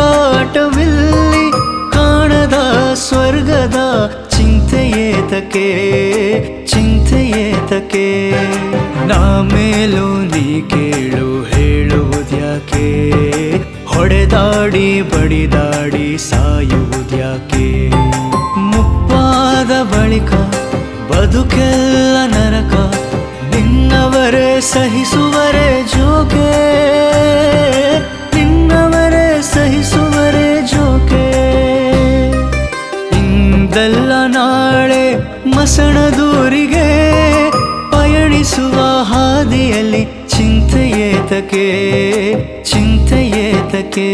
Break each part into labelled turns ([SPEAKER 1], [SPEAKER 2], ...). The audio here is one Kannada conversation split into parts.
[SPEAKER 1] ಹುಡುಕಾಟವಿಲ್ಲಿ ಕಾಣದ ಸ್ವರ್ಗದ ಚಿಂತೆಯೇತಕ್ಕೆ ಚಿಂತೆಯೇತಕ್ಕೆ ನಾ ಮೇಲೂ ನೀ ಕೇಳು ಹೇಳುವುದ್ಯಾಕೆ ಹೊಡೆದಾಡಿ ಬಡಿದಾಡಿ ಸಾಯುವುದ್ಯಾಕೆ ಮುಪ್ಪಾದ ಬಳಿಕ ಬದುಕೆಲ್ಲ ನರಕ ನಿನ್ನವರೇ ಸಹಿಸುವರೆ ಜೋಕೆ ನಿನ್ನವರೇ ಸಹಿಸುವರೆ ಜೋಕೆ ಇಂದೆಲ್ಲ ನಾಳೆ ಮಸಣದೂರಿಗೆ ಪಯಣಿಸುವ ಹಾದಿಯಲ್ಲಿ ಚಿಂತೆಯೇತಕ್ಕೆ ಚಿಂತೆಯೇತಕ್ಕೆ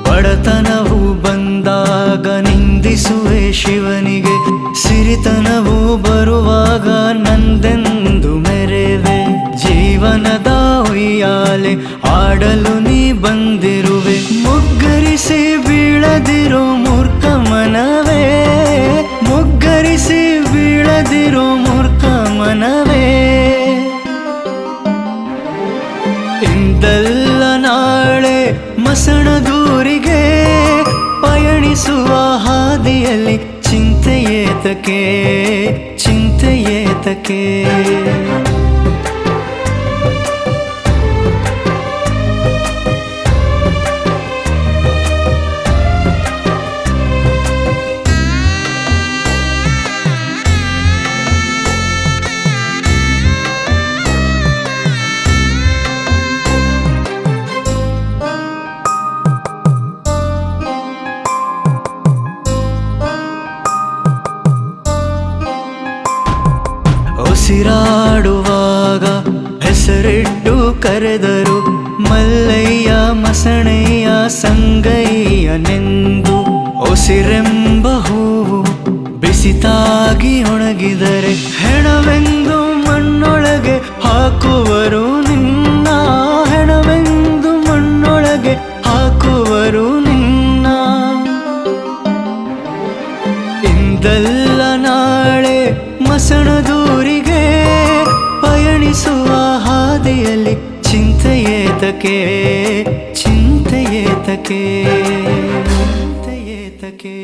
[SPEAKER 1] ಬಡತನವು ಬಂದಾಗ ನಿಂದಿಸುವೆ ಶಿವನಿಗೆ ಸಿರಿತನವು ಬರುವಾಗ ನಂದೆಂದು ಮೆರೆವೆ ಜೀವನದ ಉಯ್ಯಾಲೆ ಆಡಲು ನೀ ಬಂದಿರುವೆ ಮುಗ್ಗರಿಸಿ ಬೀಳದಿರೋ ಮೂರ್ಖ ಮನವೇ ಮುಗ್ಗರಿಸಿ ಬೀಳದಿರೋ ಮೂರ್ಖ ಮನವೇ ಇಂದೆಲ್ಲ ನಾಳೆ ಮಸಣದೂರಿಗೆ ಪಯಣಿಸುವ ಹಾದಿಯಲ್ಲಿ ಚಿಂತೆಯೇತಕ್ಕೆ ಚಿಂತೆಯೇತಕ್ಕೆ ಉಸಿರಾಡುವಾಗ ಹೆಸರಿಟ್ಟು ಕರೆದರು ಮಲ್ಲಯ್ಯ ಮಸಣಯ್ಯ ಸಂಗಯ್ಯನೆಂದು ಉಸಿರೆಂಬ ಹೂವು ಬಿಸಿತಾಗಿ ಒಣಗಿದರೆ ಹೆಣವೆಂದು ಮಣ್ಣೊಳಗೆ ಹಾಕುವರು ನಿನ್ನ ಹೆಣವೆಂದು ಮಣ್ಣೊಳಗೆ ಹಾಕುವರು ನಿನ್ನ ಇಂದೆಲ್ಲ ನಾಳೆ ಮಸಣದೂರಿಗೆ ಪಯಣಿಸುವ ಹಾದಿಯಲ್ಲಿ ಚಿಂತೆಯೇತಕ್ಕೆ ಚಿಂತೆಯೇತಕ್ಕೆ ಚಿಂತೆಯೇತಕ್ಕೆ